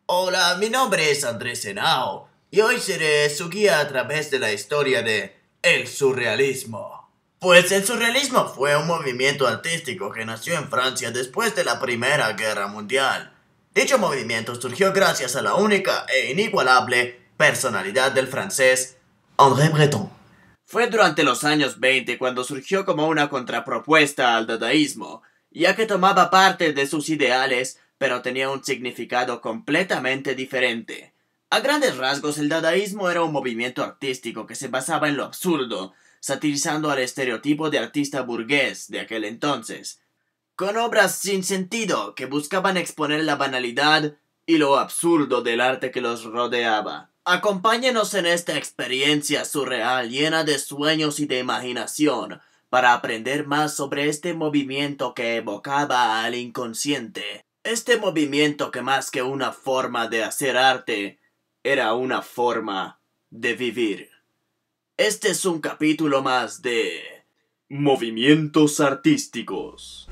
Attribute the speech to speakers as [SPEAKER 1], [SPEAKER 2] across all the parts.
[SPEAKER 1] Hola, mi nombre es Andrés Henao y hoy seré su guía a través de la historia de el surrealismo. Pues el surrealismo fue un movimiento artístico que nació en Francia después de la Primera Guerra Mundial. Dicho movimiento surgió gracias a la única e inigualable personalidad del francés André Breton. Fue durante los años 20 cuando surgió como una contrapropuesta al dadaísmo, ya que tomaba parte de sus ideales, pero tenía un significado completamente diferente. A grandes rasgos, el dadaísmo era un movimiento artístico que se basaba en lo absurdo, satirizando al estereotipo de artista burgués de aquel entonces, con obras sin sentido que buscaban exponer la banalidad y lo absurdo del arte que los rodeaba. Acompáñenos en esta experiencia surreal llena de sueños y de imaginación para aprender más sobre este movimiento que evocaba al inconsciente. Este movimiento que más que una forma de hacer arte, era una forma de vivir. Este es un capítulo más de movimientos artísticos.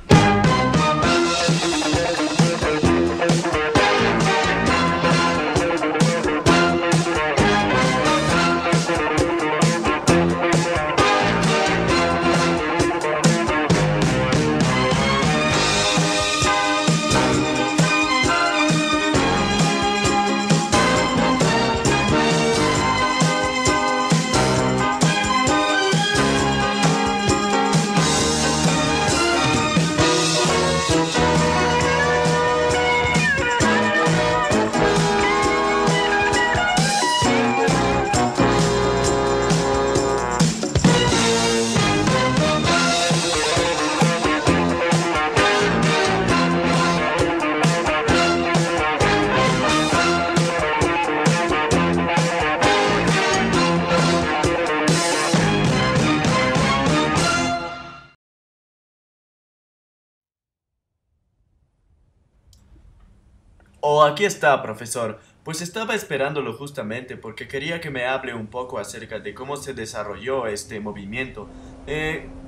[SPEAKER 2] Oh, aquí está, profesor. Pues estaba esperándolo justamente porque quería que me hable un poco acerca de cómo se desarrolló este movimiento.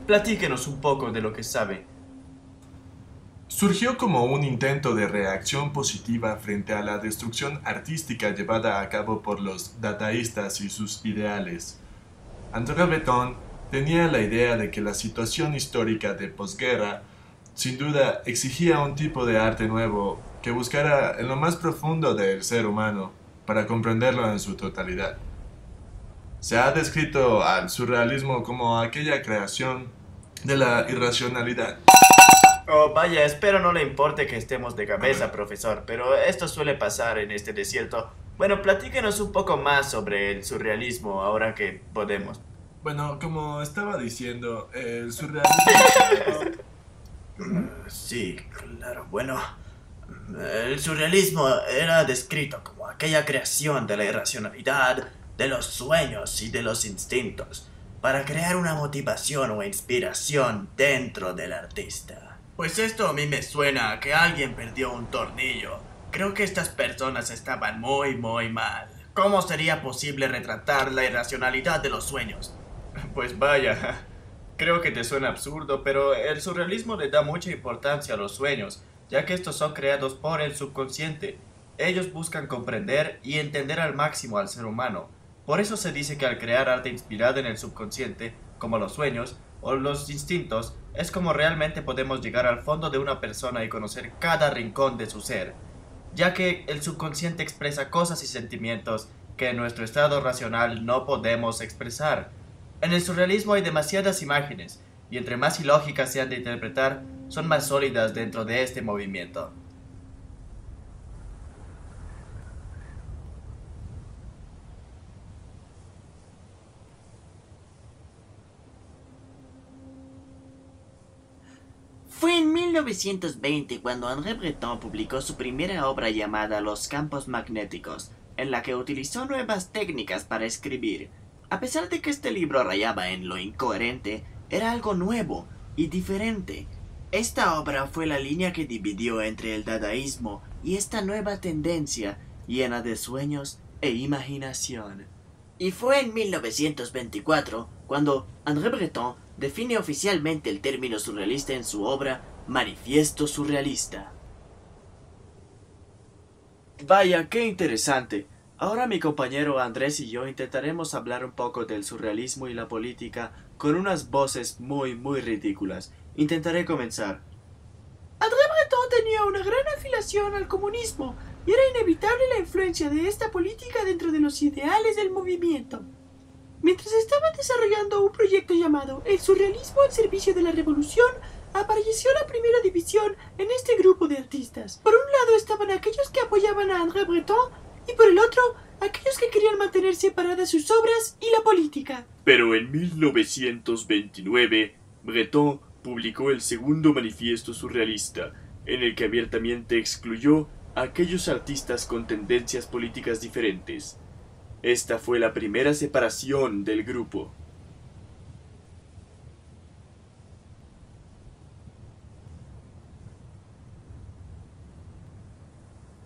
[SPEAKER 2] Platíquenos un poco de lo que sabe.
[SPEAKER 3] Surgió como un intento de reacción positiva frente a la destrucción artística llevada a cabo por los dadaístas y sus ideales. André Breton tenía la idea de que la situación histórica de posguerra sin duda exigía un tipo de arte nuevo que buscara en lo más profundo del ser humano para comprenderlo en su totalidad. Se ha descrito al surrealismo como aquella creación de la irracionalidad.
[SPEAKER 2] Oh, vaya, espero no le importe que estemos de cabeza, profesor, pero esto suele pasar en este desierto. Bueno, platíquenos un poco más sobre el surrealismo ahora que podemos.
[SPEAKER 3] Bueno, como estaba diciendo, el surrealismo...
[SPEAKER 1] Sí, claro, bueno. El surrealismo era descrito como aquella creación de la irracionalidad, de los sueños y de los instintos, para crear una motivación o inspiración dentro del artista. Pues esto a mí me suena a que alguien perdió un tornillo. Creo que estas personas estaban muy mal. ¿Cómo sería posible retratar la irracionalidad de los sueños?
[SPEAKER 2] Pues vaya, creo que te suena absurdo, pero el surrealismo le da mucha importancia a los sueños, ya que estos son creados por el subconsciente. Ellos buscan comprender y entender al máximo al ser humano. Por eso se dice que al crear arte inspirado en el subconsciente, como los sueños o los instintos, es como realmente podemos llegar al fondo de una persona y conocer cada rincón de su ser, ya que el subconsciente expresa cosas y sentimientos que en nuestro estado racional no podemos expresar. En el surrealismo hay demasiadas imágenes, y entre más ilógicas sean de interpretar, son más sólidas dentro de este movimiento.
[SPEAKER 1] Fue en 1920 cuando André Breton publicó su primera obra llamada Los campos magnéticos, en la que utilizó nuevas técnicas para escribir. A pesar de que este libro rayaba en lo incoherente, era algo nuevo y diferente. Esta obra fue la línea que dividió entre el dadaísmo y esta nueva tendencia llena de sueños e imaginación. Y fue en 1924 cuando André Breton define oficialmente el término surrealista en su obra Manifiesto Surrealista.
[SPEAKER 4] Vaya, qué interesante. Ahora mi compañero Andrés y yo intentaremos hablar un poco del surrealismo y la política con unas voces muy ridículas. Intentaré comenzar. André Breton tenía una gran afiliación al comunismo y era inevitable la influencia de esta política dentro de los ideales del movimiento. Mientras estaban desarrollando un proyecto llamado El surrealismo al servicio de la revolución, apareció la primera división en este grupo de artistas. Por un lado estaban aquellos que apoyaban a André Breton y por el otro, aquellos que querían mantener separadas sus obras y la política. Pero en 1929, Breton publicó el segundo manifiesto surrealista, en el que abiertamente excluyó a aquellos artistas con tendencias políticas diferentes. Esta fue la primera separación del grupo.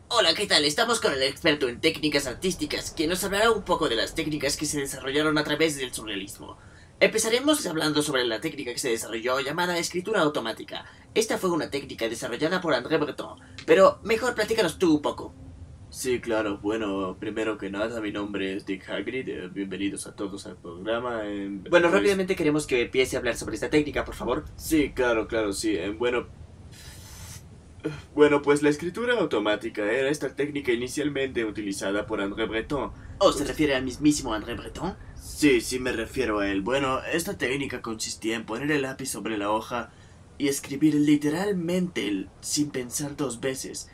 [SPEAKER 1] Hola, ¿qué tal? Estamos con el experto en técnicas artísticas, que nos hablará un poco de las técnicas que se desarrollaron a través del surrealismo. Empezaremos hablando sobre la técnica que se desarrolló llamada escritura automática. Esta fue una técnica desarrollada por André Breton, pero mejor platícanos tú un poco.
[SPEAKER 4] Sí, claro. Bueno, primero que nada, mi nombre es Dick Hagrid. Bienvenidos a todos al programa.
[SPEAKER 1] Bueno, rápidamente queremos que empiece a hablar sobre esta técnica, por favor.
[SPEAKER 4] Sí, claro, sí. Bueno, pues la escritura automática era esta técnica inicialmente utilizada por André Breton.
[SPEAKER 1] ¿O se refiere al mismísimo André Breton?
[SPEAKER 4] Sí, me refiero a él. Bueno, esta técnica consistía en poner el lápiz sobre la hoja y escribir literalmente sin pensar dos veces.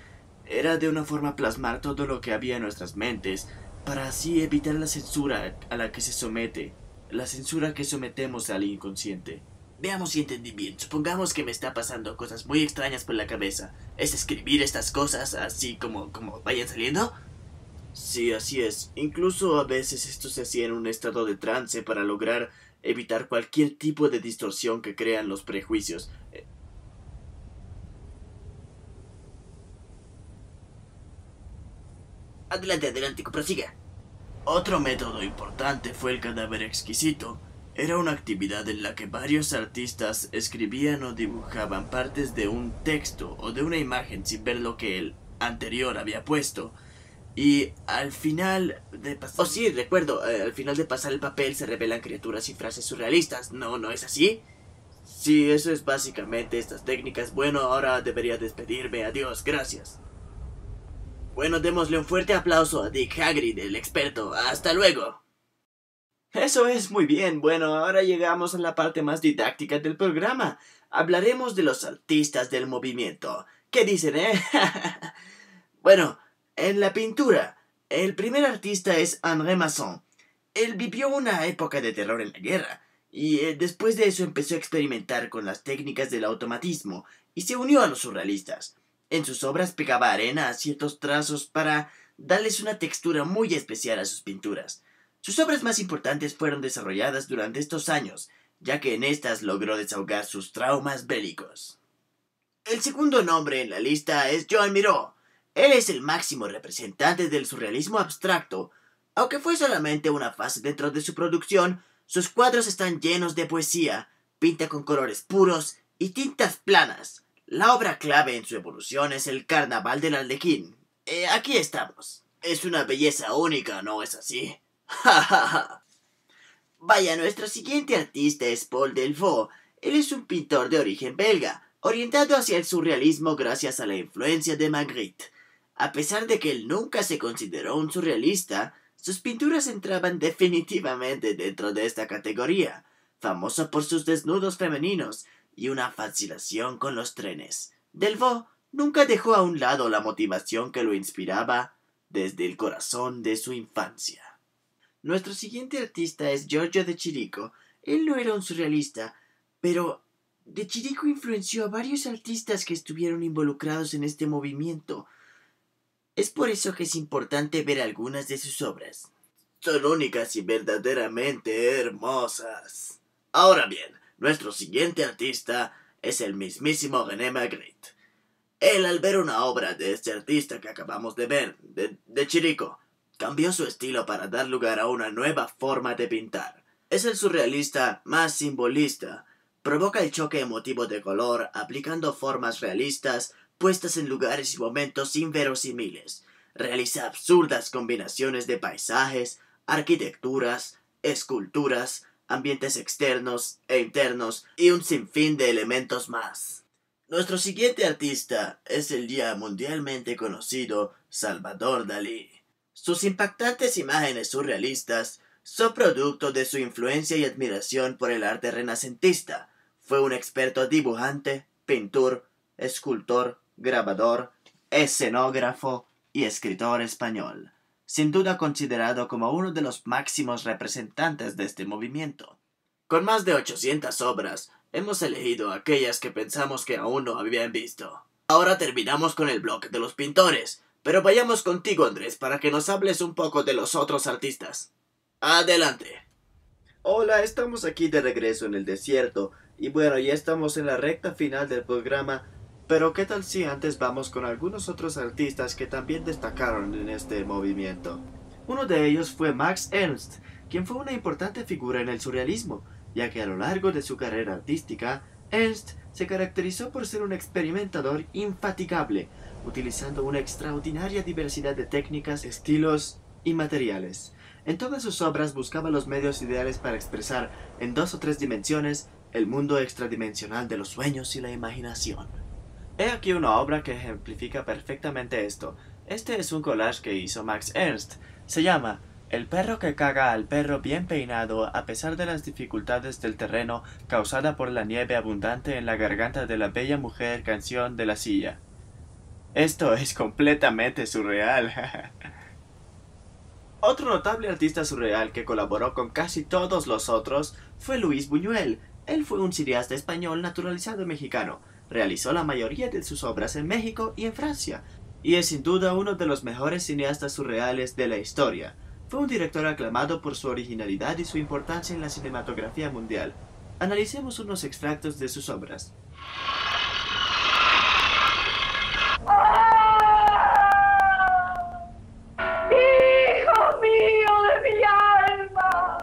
[SPEAKER 4] Era de una forma plasmar todo lo que había en nuestras mentes, para así evitar la censura a la que se somete, la censura que sometemos al inconsciente.
[SPEAKER 1] Veamos si entendí bien. Supongamos que me está pasando cosas muy extrañas por la cabeza. ¿Es escribir estas cosas así como vayan saliendo?
[SPEAKER 4] Sí, así es. Incluso a veces esto se hacía en un estado de trance para lograr evitar cualquier tipo de distorsión que crean los prejuicios.
[SPEAKER 1] Adelante, prosiga.
[SPEAKER 4] Otro método importante fue el cadáver exquisito. Era una actividad en la que varios artistas escribían o dibujaban partes de un texto o de una imagen sin ver lo que el anterior había puesto. Y al final de pasar...
[SPEAKER 1] Oh sí, recuerdo, al final de pasar el papel se revelan criaturas y frases surrealistas. ¿No es así?
[SPEAKER 4] Sí, eso es básicamente estas técnicas. Bueno, ahora debería despedirme. Adiós, gracias.
[SPEAKER 1] Bueno, démosle un fuerte aplauso a Dick Hagrid, el experto. ¡Hasta luego!
[SPEAKER 4] Eso es muy bien. Bueno, ahora llegamos a la parte más didáctica del programa. Hablaremos de los artistas del movimiento. ¿Qué dicen, Bueno, en la pintura, el primer artista es André Masson. Él vivió una época de terror en la guerra, y después de eso empezó a experimentar con las técnicas del automatismo, y se unió a los surrealistas. En sus obras pegaba arena a ciertos trazos para darles una textura muy especial a sus pinturas. Sus obras más importantes fueron desarrolladas durante estos años, ya que en estas logró desahogar sus traumas bélicos.
[SPEAKER 1] El segundo nombre en la lista es Joan Miró. Él es el máximo representante del surrealismo abstracto. Aunque fue solamente una fase dentro de su producción, sus cuadros están llenos de poesía, pinta con colores puros y tintas planas. La obra clave en su evolución es el Carnaval del Arlequín. Aquí estamos. Es una belleza única, ¿no es así? Vaya, nuestro siguiente artista es Paul Delvaux. Él es un pintor de origen belga, orientado hacia el surrealismo gracias a la influencia de Magritte. A pesar de que él nunca se consideró un surrealista, sus pinturas entraban definitivamente dentro de esta categoría, famoso por sus desnudos femeninos y una fascinación con los trenes. Delvaux nunca dejó a un lado la motivación que lo inspiraba desde el corazón de su infancia. Nuestro siguiente artista es Giorgio de Chirico. Él no era un surrealista, pero de Chirico influenció a varios artistas que estuvieron involucrados en este movimiento. Es por eso que es importante ver algunas de sus obras. Son únicas y verdaderamente hermosas. Ahora bien, nuestro siguiente artista es el mismísimo René Magritte. Él, al ver una obra de este artista que acabamos de ver, de Chirico, cambió su estilo para dar lugar a una nueva forma de pintar. Es el surrealista más simbolista. Provoca el choque emotivo de color, aplicando formas realistas puestas en lugares y momentos inverosímiles.
[SPEAKER 4] realiza absurdas combinaciones de paisajes, arquitecturas, esculturas, ambientes externos e internos y un sinfín de elementos más. Nuestro siguiente artista es el ya mundialmente conocido Salvador Dalí. Sus impactantes imágenes surrealistas son producto de su influencia y admiración por el arte renacentista. Fue un experto dibujante, pintor, escultor, grabador, escenógrafo y escritor español, sin duda considerado como uno de los máximos representantes de este movimiento. Con más de 800 obras, hemos elegido aquellas que pensamos que aún no habían visto. Ahora terminamos con el bloque de los pintores, pero vayamos contigo, Andrés, para que nos hables un poco de los otros artistas. Adelante. Hola, estamos aquí de regreso en el desierto, y bueno, ya estamos en la recta final del programa, pero ¿qué tal si antes vamos con algunos otros artistas que también destacaron en este movimiento? Uno de ellos fue Max Ernst, quien fue una importante figura en el surrealismo, ya que a lo largo de su carrera artística, Ernst se caracterizó por ser un experimentador infatigable, utilizando una extraordinaria diversidad de técnicas, estilos y materiales. En todas sus obras buscaba los medios ideales para expresar en 2 o 3 dimensiones el mundo extradimensional de los sueños y la imaginación. He aquí una obra que ejemplifica perfectamente esto. Este es un collage que hizo Max Ernst. Se llama El perro que caga al perro bien peinado a pesar de las dificultades del terreno causada por la nieve abundante en la garganta de la bella mujer canción de la silla. Esto es completamente surreal. Otro notable artista surreal que colaboró con casi todos los otros fue Luis Buñuel. Él fue un cineasta español naturalizado mexicano. Realizó la mayoría de sus obras en México y en Francia, y es sin duda uno de los mejores cineastas surreales de la historia. Fue un director aclamado por su originalidad y su importancia en la cinematografía mundial. Analicemos unos extractos de sus obras.
[SPEAKER 5] ¡Hijo mío de mi alma!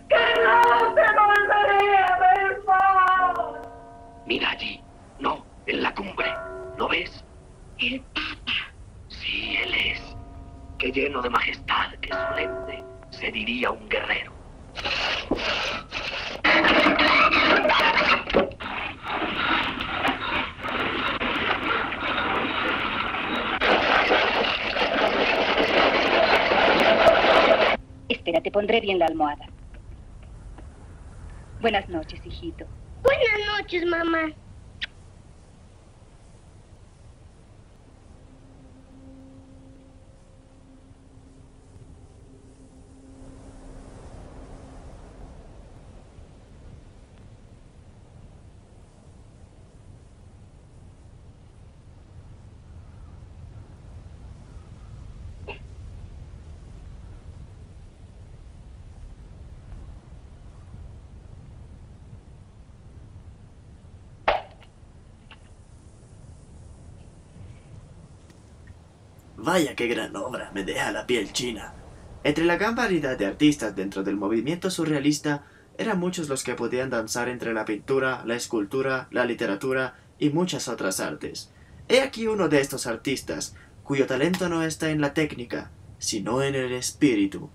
[SPEAKER 5] ¡Que no te volveré a ver más!
[SPEAKER 6] Mira allí. No, en la cumbre. ¿Lo ves? El Papa. Sí, él es. Qué lleno de majestad, qué solemne. Se diría un guerrero.
[SPEAKER 7] Espera, te pondré bien la almohada. Buenas noches, hijito.
[SPEAKER 5] Buenas noches, mamá.
[SPEAKER 4] Vaya qué gran obra, me deja la piel china. Entre la gran variedad de artistas dentro del movimiento surrealista, eran muchos los que podían danzar entre la pintura, la escultura, la literatura y muchas otras artes. He aquí uno de estos artistas, cuyo talento no está en la técnica, sino en el espíritu.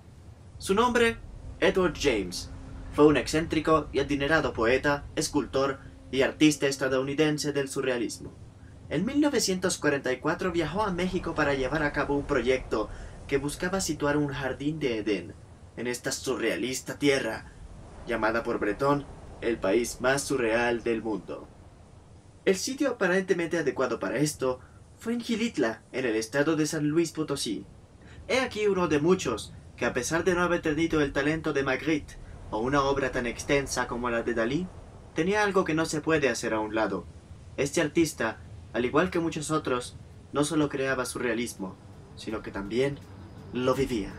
[SPEAKER 4] Su nombre, Edward James. Fue un excéntrico y adinerado poeta, escultor y artista estadounidense del surrealismo. En 1944 viajó a México para llevar a cabo un proyecto que buscaba situar un jardín de Edén en esta surrealista tierra, llamada por Breton el país más surreal del mundo. El sitio aparentemente adecuado para esto fue en Xilitla, en el estado de San Luis Potosí. He aquí uno de muchos que, a pesar de no haber tenido el talento de Magritte o una obra tan extensa como la de Dalí, tenía algo que no se puede hacer a un lado. Este artista, al igual que muchos otros, no solo creaba surrealismo, sino que también lo vivía.